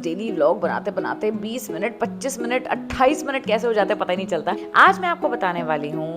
Daily vlog बनाते बनाते 20 minute, 25 minute, 28 minute कैसे हो जाते हैं पता ही नहीं चलता। आज मैं आपको बताने वाली हूँ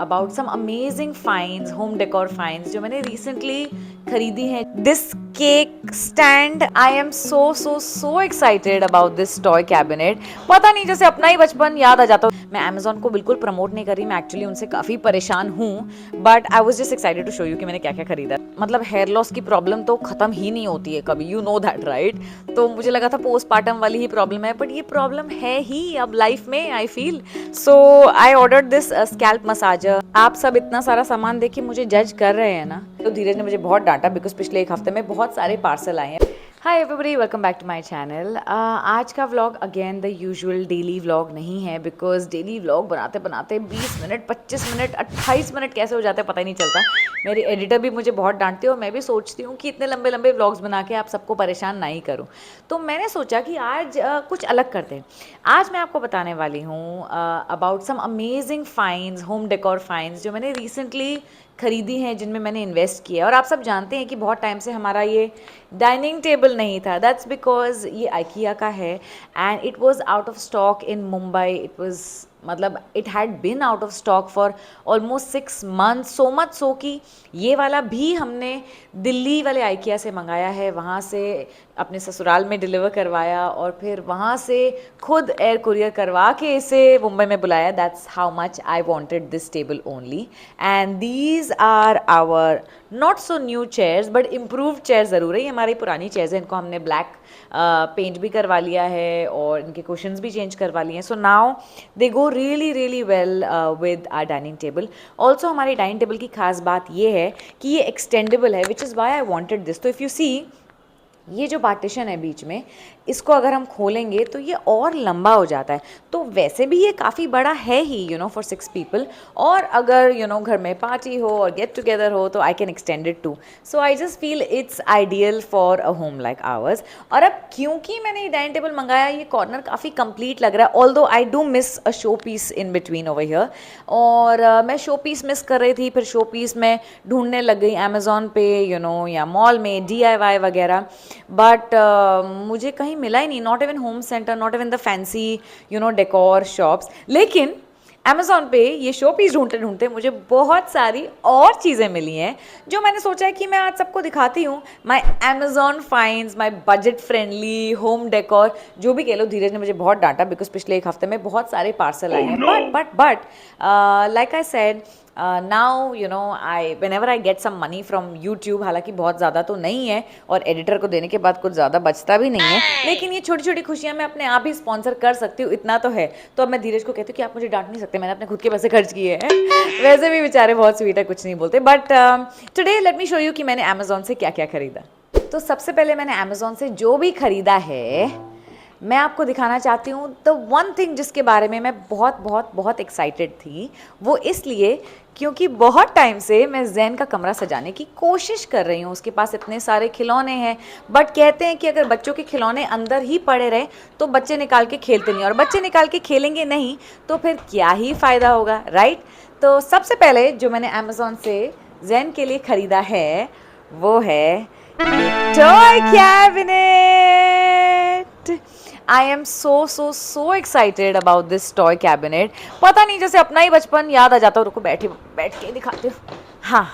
about some amazing finds, home decor finds जो मैंने रिसेंटली खरीदी है। This cake stand, I am so excited about this toy cabinet. पता नहीं, जैसे अपना ही बचपन याद आ जाता। मैं अमेजोन को बिल्कुल प्रमोट नहीं कर रही, मैं एक्चुअली उनसे काफ़ी परेशान हूँ, but I was just excited to show you कि मैंने क्या क्या खरीदा। मतलब हेयर लॉस की प्रॉब्लम तो खत्म ही नहीं होती है कभी, यू नो दैट राइट। तो मुझे लगा था पोस्टपार्टम वाली ही प्रॉब्लम है, बट ये प्रॉब्लम है ही अब लाइफ में, I feel. So I ordered this scalp massager. आप सब इतना सारा सामान देख के मुझे जज कर रहे हैं ना, तो धीरज ने मुझे बहुत डांटा बिकॉज पिछले एक हफ्ते में बहुत सारे पार्सल आए हैं। Hi everybody, welcome back to my channel. आज का vlog again the usual daily vlog नहीं है, बिकॉज डेली व्लॉग बनाते बनाते 20 मिनट, 25 मिनट, 28 मिनट कैसे हो जाते हैं पता ही नहीं चलता। मेरी एडिटर भी मुझे बहुत डांटती है और मैं भी सोचती हूँ कि इतने लंबे लंबे व्लॉग्स बना के आप सबको परेशान ना ही करूँ। तो मैंने सोचा कि आज कुछ अलग करते हैं। आज मैं आपको बताने वाली हूँ about some amazing finds, home decor finds जो मैंने रिसेंटली खरीदी हैं, जिनमें मैंने इन्वेस्ट किया। और आप सब जानते हैं कि बहुत टाइम से हमारा ये डाइनिंग टेबल नहीं था। दैट्स बिकॉज ये आइकिया का है and it was out of stock in Mumbai. It was मतलब it had been out of stock for almost 6 months, so much so कि ये वाला भी हमने दिल्ली वाले आइकिया से मंगाया है, वहाँ से अपने ससुराल में डिलीवर करवाया और फिर वहाँ से खुद एयर कुरियर करवा के इसे मुंबई में बुलाया। That's how much I wanted this table only. And these are our not so new chairs but improved chair ज़रूर है। ये हमारी पुरानी चेयर्स हैं, इनको हमने ब्लैक पेंट भी करवा लिया है और इनके कुशन्स भी चेंज करवा लिए हैं। So now they go really well with our dining table. Also हमारी डाइनिंग टेबल की खास बात ये है कि ये एक्सटेंडेबल है, which is why I wanted this. तो इफ़ यू सी, ये जो पार्टीशन है बीच में, इसको अगर हम खोलेंगे तो ये और लंबा हो जाता है। तो वैसे भी ये काफ़ी बड़ा है ही, यू नो, फॉर 6 पीपल। और अगर यू नो घर में पार्टी हो और गेट टुगेदर हो तो I can extend it too. So I just feel it's ideal for a home like ours. और अब क्योंकि मैंने ये डाइनिंग टेबल मंगाया, ये कॉर्नर काफ़ी कंप्लीट लग रहा है, although I do miss a showpiece in between over here. और मैं शो पीस मिस कर रही थी, फिर शो पीस मैं ढूंढने लग गई अमेजोन पे, यू नो, या मॉल में DIY वगैरह, बट मुझे कहीं मिला ही नहीं। Not even home centre, not even the fancy you know decor shops. लेकिन अमेजोन पे ये शो पीस ढूंढते ढूंढते मुझे बहुत सारी और चीज़ें मिली हैं जो मैंने सोचा है कि मैं आज सबको दिखाती हूँ। My Amazon finds, my budget friendly home decor, जो भी कह लो। धीरज ने मुझे बहुत डांटा बिकॉज पिछले एक हफ्ते में बहुत सारे पार्सल आए हैं। But like I said, now you know, whenever I get some money from YouTube, हालांकि बहुत ज़्यादा तो नहीं है और एडिटर को देने के बाद कुछ ज़्यादा बचता भी नहीं है, लेकिन ये छोटी छोटी खुशियाँ मैं अपने आप ही स्पॉन्सर कर सकती हूँ, इतना तो है। तो अब मैं धीरज को कहती हूँ कि आप मुझे डांट नहीं सकते, मैंने अपने खुद के पैसे खर्च किए हैं। वैसे भी बेचारे बहुत स्वीट है, कुछ नहीं बोलते। But today late me show you कि मैंने अमेजोन से क्या क्या खरीदा। तो सबसे पहले मैंने अमेजोन से जो भी खरीदा है मैं आपको दिखाना चाहती हूँ। द वन थिंग जिसके बारे में मैं बहुत बहुत बहुत एक्साइटेड थी, वो इसलिए क्योंकि बहुत टाइम से मैं जैन का कमरा सजाने की कोशिश कर रही हूँ। उसके पास इतने सारे खिलौने हैं, बट कहते हैं कि अगर बच्चों के खिलौने अंदर ही पड़े रहे तो बच्चे निकाल के खेलते नहीं, और बच्चे निकाल के खेलेंगे नहीं तो फिर क्या ही फ़ायदा होगा, राइट। तो सबसे पहले जो मैंने अमेज़ॉन से जैन के लिए ख़रीदा है वो है toy cabinet. I am so excited about this toy cabinet. पता नहीं, जैसे अपना ही बचपन याद आ जाता हो। रुको, बैठ के दिखाते हो। हाँ,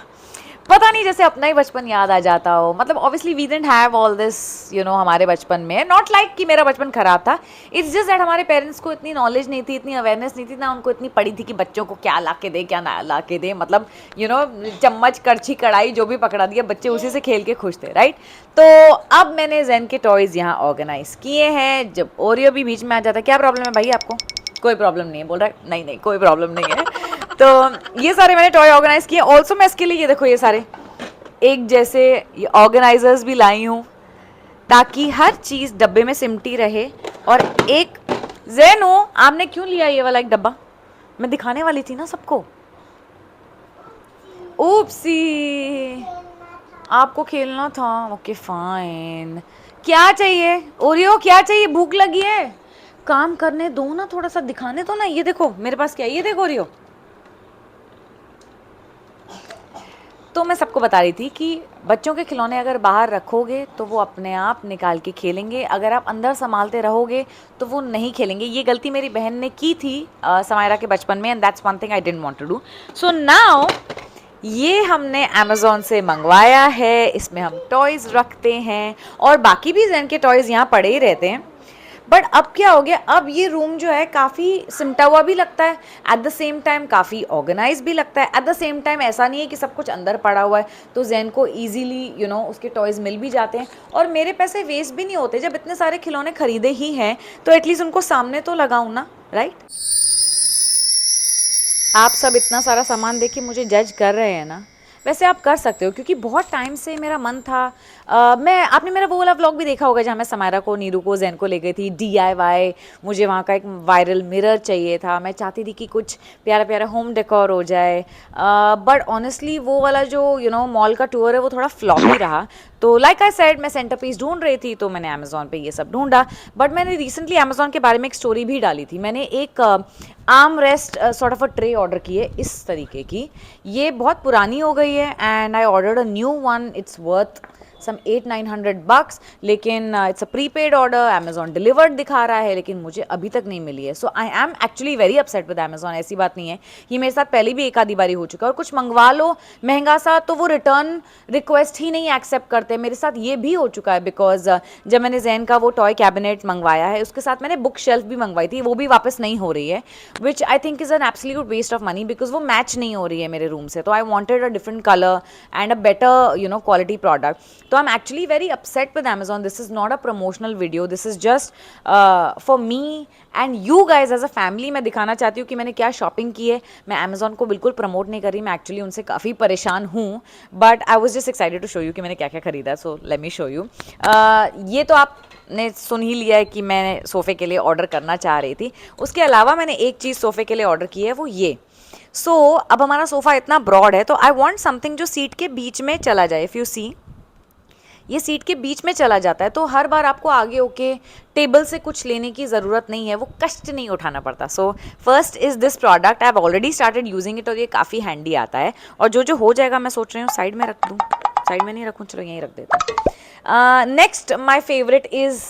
पता नहीं, जैसे अपना ही बचपन याद आ जाता हो। मतलब obviously we didn't have all this, you know, हमारे बचपन में। नॉट लाइक कि मेरा बचपन खराब था, इट्स जस्ट दैट हमारे पेरेंट्स को इतनी नॉलेज नहीं थी, इतनी अवेयरनेस नहीं थी ना, उनको इतनी पड़ी थी कि बच्चों को क्या ला के दे, क्या ना ला के दे। मतलब यू नो, चम्मच, करछी, कढ़ाई जो भी पकड़ा दिया, बच्चे उसी से खेल के खुश थे, राइट। तो अब मैंने जैन के टॉयज़ यहाँ ऑर्गेनाइज किए हैं। जब ओरियो भी बीच में आ जाता है, क्या प्रॉब्लम है भाई आपको? कोई प्रॉब्लम नहीं है, बोल रहा है नहीं कोई प्रॉब्लम नहीं है। तो ये सारे मैंने टॉय ऑर्गेनाइज किए। ऑल्सो मैं इसके लिए, ये देखो, ये सारे एक जैसे ये ऑर्गेनाइजर्स भी लाई हूँ ताकि हर चीज़ डब्बे में सिमटी रहे। और एक ज़ेनो, आपने क्यों लिया ये वाला एक डब्बा? मैं दिखाने वाली थी ना सबको। ओप्सी, आपको खेलना था, ओके फाइन। क्या चाहिए ओरियो, क्या चाहिए? भूख लगी है? काम करने दो ना, थोड़ा सा दिखाने दो ना। ये देखो मेरे पास क्या है, ये देखो ओरियो। तो तो मैं सबको बता रही थी कि बच्चों के खिलौने अगर बाहर रखोगे तो वो अपने आप निकाल के खेलेंगे, अगर आप अंदर संभालते रहोगे तो वो नहीं खेलेंगे। ये गलती मेरी बहन ने की थी समायरा के बचपन में, and that's one thing I didn't want to do. So now ये हमने अमेज़ॉन से मंगवाया है, इसमें हम टॉयज़ रखते हैं और बाकी भी ज़ेन के टॉयज़ यहाँ पड़े ही रहते हैं। बट अब क्या हो गया, अब ये रूम जो है काफ़ी सिमटा हुआ भी लगता है, एट द सेम टाइम काफ़ी ऑर्गेनाइज भी लगता है। एट द सेम टाइम ऐसा नहीं है कि सब कुछ अंदर पड़ा हुआ है, तो ज़ेन को ईजिली उसके टॉयज़ मिल भी जाते हैं और मेरे पैसे वेस्ट भी नहीं होते। जब इतने सारे खिलौने खरीदे ही हैं तो एटलीस्ट उनको सामने तो लगाऊँ ना, राइट? आप सब इतना सारा सामान देख के मुझे जज कर रहे हैं ना, वैसे आप कर सकते हो क्योंकि बहुत टाइम से मेरा मन था। आपने मेरा वो वाला व्लॉग भी देखा होगा जहाँ मैं समायरा को, नीरू को, ज़ेन को ले गई थी DIY। मुझे वहाँ का एक वायरल मिरर चाहिए था, मैं चाहती थी कि कुछ प्यारा प्यारा होम डेकोर हो जाए। बट ऑनेस्टली वो वाला जो मॉल का टूर है वो थोड़ा फ्लॉप ही रहा। तो लाइक आई सेड, मैं सेंटर पीस ढूंढ रही थी तो मैंने अमेज़ॉन पे ये सब ढूंढा। बट मैंने रिसेंटली अमेज़ॉन के बारे में एक स्टोरी भी डाली थी। मैंने एक arm rest sort of a tray order की है इस तरीके की। ये बहुत पुरानी हो गई है and I ordered a new one. It's worth some 800-900 bucks, लेकिन it's a prepaid order. Amazon delivered दिखा रहा है लेकिन मुझे अभी तक नहीं मिली है। So I am actually very upset with Amazon. ऐसी बात नहीं है, ये मेरे साथ पहले भी एक आधी बारी हो चुका है। और कुछ मंगवा लो महंगा सा तो वो रिटर्न रिक्वेस्ट ही नहीं एक्सेप्ट करते। मेरे साथ ये भी हो चुका है बिकॉज जब मैंने ज़ेन का वो टॉय कैबिनेट मंगवाया है उसके साथ मैंने बुक शेल्फ भी मंगवाई थी, वो भी वापस नहीं हो रही है, which I think is an absolute waste of money because वो मैच नहीं हो रही है मेरे रूम से। तो I wanted a different colour and a better quality product. तो I am actually very upset with Amazon. This is not a promotional video, this is just for me and you guys as a family. मैं दिखाना चाहती हूँ कि मैंने क्या shopping की है। मैं अमेज़ॉन को बिल्कुल प्रमोट नहीं कर रही, मैं एक्चुअली उनसे काफ़ी परेशान हूँ, but I was just excited to show you कि मैंने क्या क्या खरीदा। So let me show you. ये तो आपने सुन ही लिया है कि मैं सोफ़े के लिए ऑर्डर करना चाह रही थी। उसके अलावा मैंने एक चीज़ सोफ़े के लिए ऑर्डर की है, वो ये। अब हमारा सोफ़ा इतना ब्रॉड है तो आई वॉन्ट समथिंग जो सीट के बीच में चला जाए। इफ़ यू सी, ये सीट के बीच में चला जाता है तो हर बार आपको आगे होके टेबल से कुछ लेने की ज़रूरत नहीं है, वो कष्ट नहीं उठाना पड़ता। So first is this product. I have already started using it और ये काफ़ी हैंडी आता है। और जो हो जाएगा मैं सोच रही हूँ साइड में रख दूँ, साइड में नहीं रखूँ, चलो यहीं रख देता हूँ। Next my favourite is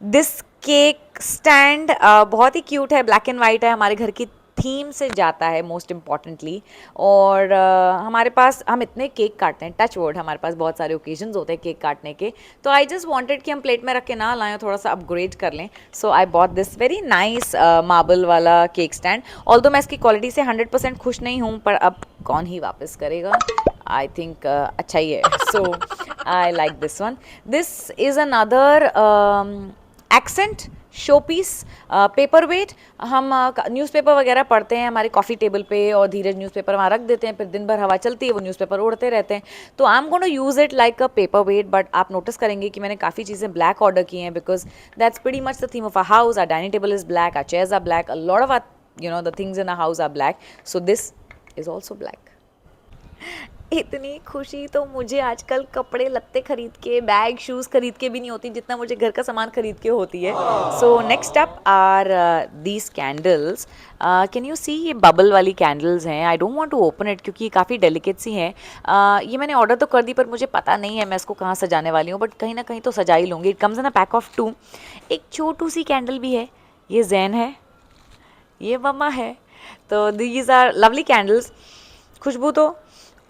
this cake stand. बहुत ही क्यूट है, ब्लैक एंड वाइट है, हमारे घर की थीम से जाता है मोस्ट इम्पॉर्टेंटली। और हमारे पास, हम इतने केक काटते हैं, टच वर्ड, हमारे पास बहुत सारे ओकेजन्स होते हैं केक काटने के। तो आई जस्ट वांटेड कि हम प्लेट में रख के ना लाएं, थोड़ा सा अपग्रेड कर लें। So I bought this very nice marble वाला केक स्टैंड। ऑल्दो मैं इसकी क्वालिटी से 100% खुश नहीं हूँ, पर अब कौन ही वापस करेगा। आई थिंक अच्छा ही है। So I like this one. This is another accent showpiece, paperweight. हम न्यूज़पेपर वगैरह पढ़ते हैं हमारे कॉफ़ी टेबल पे और धीरज न्यूज़पेपर वहाँ रख देते हैं, फिर दिन भर हवा चलती है, वो न्यूज़पेपर उड़ते रहते हैं। तो I am going to use it like a paperweight. But आप नोटिस करेंगे कि मैंने काफ़ी चीज़ें ब्लैक ऑर्डर की हैं because that's pretty much the theme of a house. Our dining table is black, our chairs are black, a lot of the things in a house are black. So this is also black. इतनी खुशी तो मुझे आजकल कपड़े लत्ते खरीद के, bag shoes खरीद के भी नहीं होती जितना मुझे घर का सामान खरीद के होती है। So next up are these candles. Can you see, ये बबल वाली कैंडल्स हैं। I don't want to open it क्योंकि ये काफ़ी डेलिकेट सी हैं। ये मैंने ऑर्डर तो कर दी पर मुझे पता नहीं है मैं इसको कहाँ सजाने वाली हूँ, बट कहीं ना कहीं तो सजा ही लूँगी। It comes in a pack of 2। एक छोटू सी कैंडल भी है, ये ज़ैन है, ये मम्मा है। तो दीज आर लवली कैंडल्स। खुशबू तो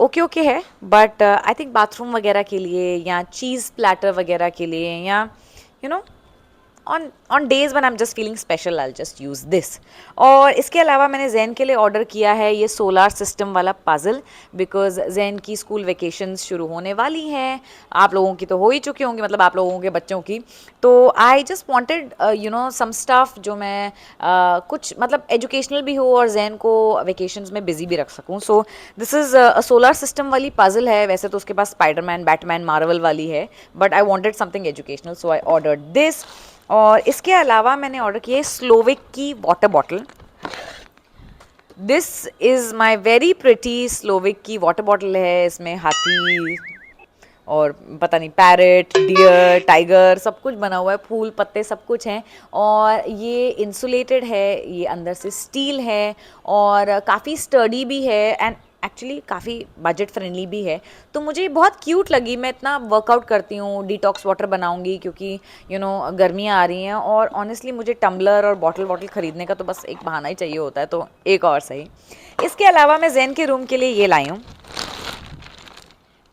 ओके है, बट आई थिंक बाथरूम वगैरह के लिए या चीज़ प्लेटर वगैरह के लिए या you know on days one I am just feeling special, I just use this. और इसके अलावा मैंने ज़ैन के लिए ऑर्डर किया है ये सोलार सिस्टम वाला पज़ल बिकॉज ज़ैन की स्कूल वेकेशंस शुरू होने वाली हैं। आप लोगों की तो हो ही चुकी होंगी, मतलब आप लोगों के बच्चों की। तो I just wanted some stuff जो मैं कुछ मतलब एजुकेशनल भी हो और ज़ैन को वेकेशंस में बिजी भी रख सकूँ। सो this is a solar system वाली पज़ल है। वैसे तो उसके पास स्पाइडरमैन, बैटमैन, मार्वल वाली है, but I wanted something educational, so I ordered this. और इसके अलावा मैंने ऑर्डर किया है स्लोविक की water bottle. This is my very pretty Slovic की वाटर बॉटल है। इसमें हाथी और पता नहीं पैरेट, डियर, टाइगर सब कुछ बना हुआ है, फूल पत्ते सब कुछ हैं। और ये इंसुलेटेड है, ये अंदर से स्टील है और काफ़ी स्टर्डी भी है। एक्चुअली काफ़ी बजट फ्रेंडली भी है, तो मुझे बहुत क्यूट लगी। मैं इतना वर्कआउट करती हूँ, डिटॉक्स वाटर बनाऊंगी क्योंकि गर्मियाँ आ रही हैं, और ऑनेस्टली मुझे टम्बलर और बॉटल खरीदने का तो बस एक बहाना ही चाहिए होता है, तो एक और सही। इसके अलावा मैं जैन के रूम के लिए ये लाई हूँ।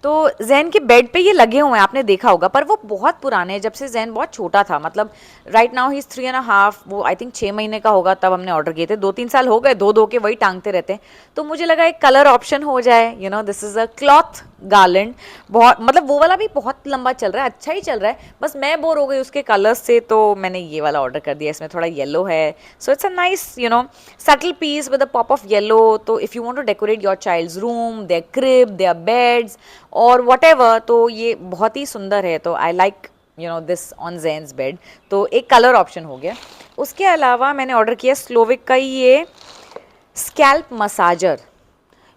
तो जैन के बेड पे ये लगे हुए हैं, आपने देखा होगा, पर वो बहुत पुराने हैं, जब से जैन बहुत छोटा था। मतलब राइट नाउ ही इज 3.5, वो आई थिंक 6 महीने का होगा तब हमने ऑर्डर किए थे। 2-3 साल हो गए, धो के वही टांगते रहते हैं। तो मुझे लगा एक कलर ऑप्शन हो जाए, this is a cloth garland. बहुत मतलब वो वाला भी बहुत लंबा चल रहा है, अच्छा ही चल रहा है, बस मैं बोर हो गई उसके कलर्स से, तो मैंने ये वाला ऑर्डर कर दिया। इसमें थोड़ा येलो है, so it's a nice subtle piece with a pop of yellow. तो if you want to decorate your child's room, their crib, their beds और वट एवर, तो ये बहुत ही सुंदर है। तो I like this on Jain's bed. तो एक कलर ऑप्शन हो गया। उसके अलावा मैंने ऑर्डर किया स्लोविक का ये स्कैल्प मसाजर।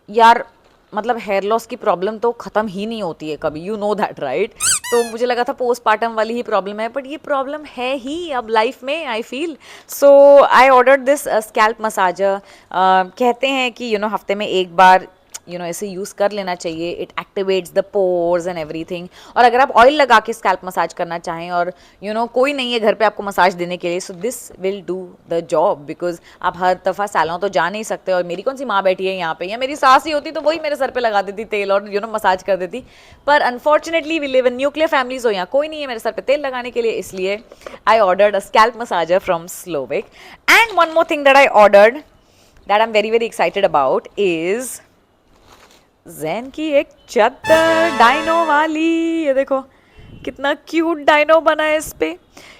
यार मतलब हेयर लॉस की प्रॉब्लम तो ख़त्म ही नहीं होती है कभी, यू नो दैट राइट। तो मुझे लगा था पोस्टपार्टम वाली ही प्रॉब्लम है, बट ये प्रॉब्लम है ही अब लाइफ में, I feel. So I order this scalp massager. कहते हैं कि हफ्ते में एक बार इसे यूज़ कर लेना चाहिए, it activates the pores and everything. और अगर आप ऑयल लगा के स्कैल्प मसाज करना चाहें और कोई नहीं है घर पे आपको मसाज देने के लिए, so this will do the job, because आप हर दफ़ा सैलून तो जा नहीं सकते। और मेरी कौन सी माँ बैठी है यहाँ पे, या मेरी सास ही होती तो वही मेरे सर पे लगा देती तेल और मसाज कर देती। पर unfortunately we live in nuclear families, हो यहाँ कोई नहीं है मेरे सर पे तेल लगाने के लिए, इसलिए I ordered a scalp massager from Slovic. And one more thing that I ordered that I am very very excited about is Jain की एक चादर डाइनो वाली। ये देखो कितना क्यूट डाइनो बना है इस पे।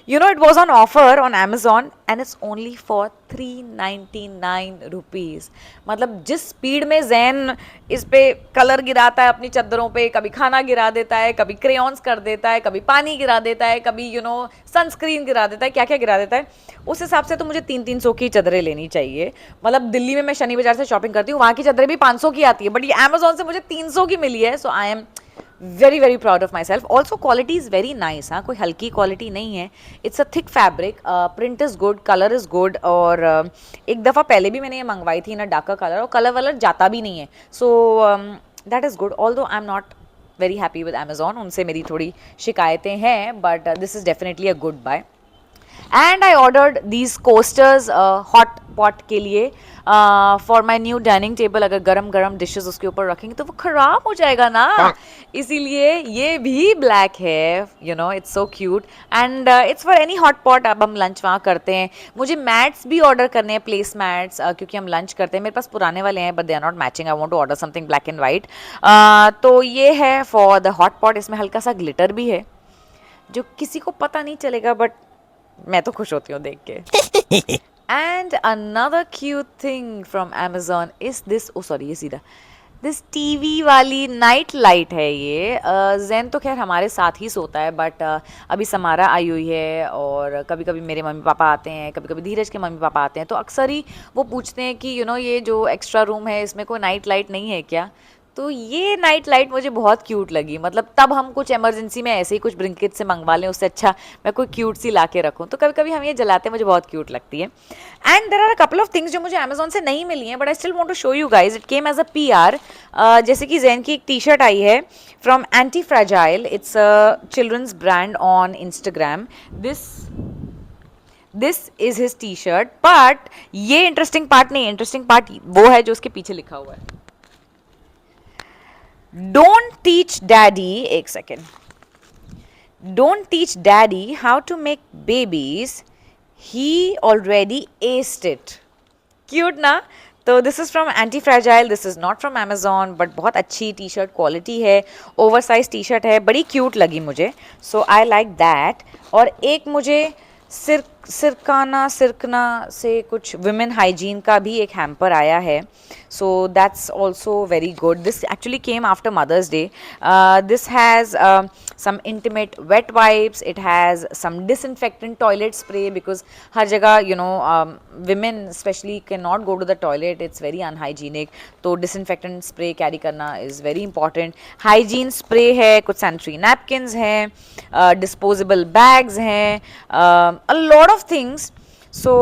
It was on offer on Amazon and it's only for 399 rupees. मतलब जिस स्पीड में जैन इस पे कलर गिराता है अपनी चादरों पे, कभी खाना गिरा देता है, कभी क्रेयॉन्स कर देता है, कभी पानी गिरा देता है, कभी सनस्क्रीन गिरा देता है, क्या क्या गिरा देता है, उस हिसाब से तो मुझे 300-300 की चादरें लेनी चाहिए। मतलब दिल्ली में मैं शनि बाजार से शॉपिंग करती हूँ, वहाँ की चादरें भी 500 की आती है, बट ये Amazon से मुझे 300 की मिली है। So I am very very proud of myself. Also quality is very nice, हाँ कोई हल्की क्वालिटी नहीं है। It's a thick fabric, print is good, colour is good. और एक दफ़ा पहले भी मैंने ये मंगवाई थी ना डार्कर कलर, और कलर वलर जाता भी नहीं है। So that is good, although I am not very happy with Amazon, उनसे मेरी थोड़ी शिकायतें हैं, but this is definitely a good buy. And I ordered these coasters hot pot के लिए for my new dining table. अगर गरम गरम डिशेस उसके ऊपर रखेंगे तो वो खराब हो जाएगा ना, इसीलिए ये भी ब्लैक है। It's so cute and it's for any hot pot. अब हम लंच वहाँ करते हैं। मुझे मैट्स भी ऑर्डर करने हैं, प्लेस मैट्स, क्योंकि हम लंच करते हैं। मेरे पास पुराने वाले हैं but they are not matching, I want to order something black and white. तो ये है फॉर द हॉट पॉट। इसमें हल्का सा ग्लिटर भी है जो किसी को पता नहीं चलेगा, बट मैं तो खुश होती हूँ देख के। And another cute thing from Amazon is this, oh sorry ये सीधा दिस टीवी वाली नाइट लाइट है ये। जैन तो खैर हमारे साथ ही सोता है, बट अभी समारा आई हुई है, और कभी कभी मेरे मम्मी पापा आते हैं, कभी कभी धीरज के मम्मी पापा आते हैं, तो अक्सर ही वो पूछते हैं कि ये जो एक्स्ट्रा रूम है इसमें कोई नाइट लाइट नहीं है क्या। तो ये नाइट लाइट मुझे बहुत क्यूट लगी। मतलब तब हम कुछ इमरजेंसी में ऐसे ही कुछ ब्लिंकिट से मंगवा लें, उससे अच्छा मैं कोई क्यूट सी ला के रखूँ। तो कभी कभी हम ये जलाते हैं, मुझे बहुत क्यूट लगती है। And there are a couple of things जो मुझे Amazon से नहीं मिली हैं, but I still want to show you guys. It came as a PR। जैसे कि जैन की एक टी शर्ट आई है from anti fragile, it's a children's brand on Instagram। This is his T shirt, but ये इंटरेस्टिंग पार्ट नहीं है। Interesting part वो है जो उसके पीछे लिखा हुआ है, डोंट टीच डैडी, एक second, don't teach daddy how to make babies, he already asked it. Cute ना। तो this is from anti fragile, this is not from Amazon, but बहुत अच्छी टी शर्ट क्वालिटी है, ओवर साइज टी शर्ट है, बड़ी cute लगी मुझे। So I like that. और एक मुझे सिरकना से कुछ विमेन हाइजीन का भी एक हैम्पर आया है। So that's also very good. This actually came after mother's day. This has some intimate wet wipes, it has some disinfectant toilet spray, because हर जगह women especially cannot go to the toilet, it's very unhygienic, तो disinfectant spray carry करना is very important। hygiene spray है, कुछ sanitary napkins हैं, disposable bags हैं, a lot of things। so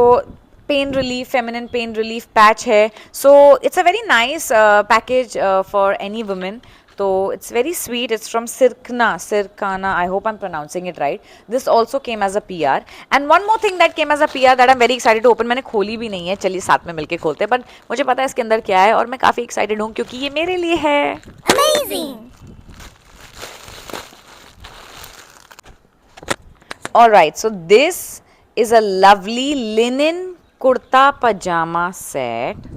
pain relief, feminine pain relief patch है. So it's a very nice package for any women. तो it's very sweet. It's from Circana. I hope I'm pronouncing it right. This also came as a PR. And one more thing that came as a PR that I'm very excited to open. मैंने खोली भी नहीं है, चलिए साथ में मिलके खोलते हैं. पर मुझे पता है इसके अंदर क्या है और मैं काफ़ी excited हूँ क्योंकि ये मेरे लिए है. Amazing. Alright, so this is a lovely linen kurta pajama set.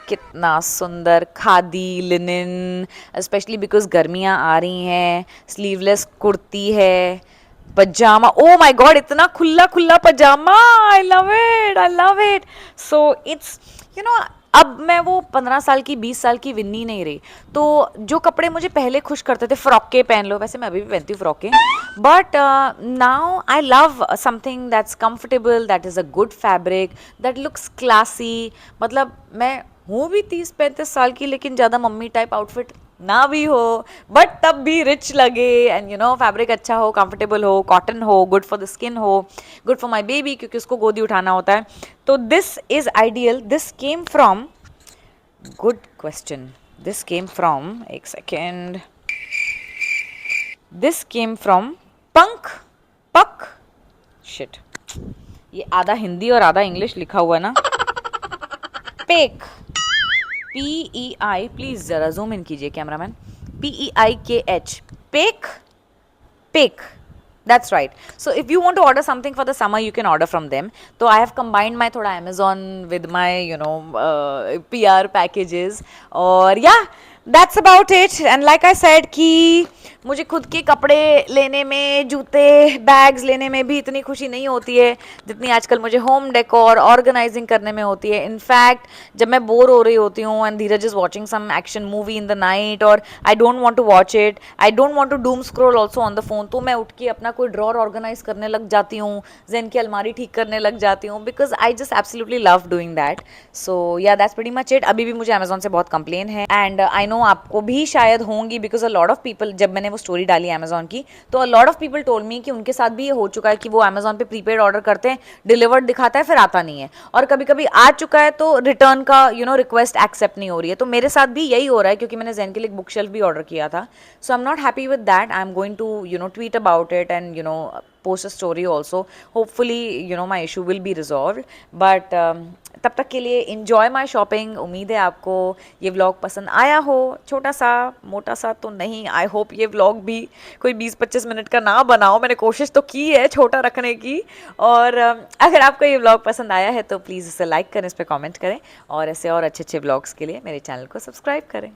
कितना सुंदर खादी लिनन, स्पेशली बिकॉज गर्मियाँ आ रही हैं. स्लीवलेस कुर्ती है, पजामा. ओ माय गॉड, इतना खुला खुला पजामा. I love it, I love it. So it's you know, अब मैं वो 15 साल की 20 साल की विन्नी नहीं रही. तो जो कपड़े मुझे पहले खुश करते थे, फ्रॉकें पहन लो, वैसे मैं अभी भी पहनती हूँ फ्रॉकें, but now I love something that's comfortable, that is a good fabric, that looks classy. मतलब मैं हूँ भी 30-35 साल की, लेकिन ज़्यादा मम्मी टाइप आउटफिट ना भी हो, बट तब भी रिच लगे. एंड यू नो फैब्रिक अच्छा हो, कंफर्टेबल हो, कॉटन हो, गुड फॉर द स्किन हो, गुड फॉर माई बेबी क्योंकि उसको गोदी उठाना होता है. तो this is ideal. This came from, good question, this came from, एक सेकेंड, दिस केम फ्रॉम पक शिट, ये आधा हिंदी और आधा इंग्लिश लिखा हुआ है ना. पेक, PEI, प्लीज जरा जूम इन कीजिए cameraman. PEIKH, pack. That's right. So if you want to order something for the summer, you can order from them. So I have combined my thoda Amazon with my PR packages. और yeah, that's about it. And like I said कि मुझे खुद के कपड़े लेने में, जूते bags लेने में भी इतनी खुशी नहीं होती है जितनी आजकल मुझे होम डेकोर ऑर्गेनाइजिंग करने में होती है. इनफैक्ट जब मैं बोर हो रही होती हूँ and Dheeraj is watching some action movie in the night और I don't want to watch it, I don't want to doom scroll also on the phone, तो मैं उठ के अपना कोई ड्रॉर ऑर्गेनाइज करने लग जाती हूँ, जेन की अलमारी ठीक करने लग जाती हूँ, because I just absolutely love doing that. So yeah that's pretty much it. अभी भी मुझे अमेजोन से बहुत कंप्लेन है एंड आई नो आपको भी शायद होंगी, because a lot of people, जब मैंने वो स्टोरी डाली अमेजोन की तो अ lot of people told me कि उनके साथ भी ये हो चुका है कि वो अमेजोन पे प्रीपेड ऑर्डर करते हैं, डिलीवर्ड दिखाता है, फिर आता नहीं है, और कभी कभी आ चुका है तो रिटर्न का रिक्वेस्ट एक्सेप्ट नहीं हो रही है. तो मेरे साथ भी यही हो रहा है क्योंकि मैंने ज़ेन के लिए एक बुक शेल्फ भी ऑर्डर किया था. So I am not happy with that. I am going to tweet about it and post a story also. Hopefully my issue will be resolved, but तब तक के लिए enjoy my shopping. उम्मीद है आपको ये व्लॉग पसंद आया हो, छोटा सा मोटा सा तो नहीं. आई होप ये व्लॉग भी कोई 20-25 मिनट का ना बनाओ, मैंने कोशिश तो की है छोटा रखने की. और अगर आपको ये व्लॉग पसंद आया है तो प्लीज़ इसे लाइक करें, इस पर कमेंट करें और ऐसे और अच्छे अच्छे व्लॉग्स के लिए मेरे चैनल को सब्सक्राइब करें.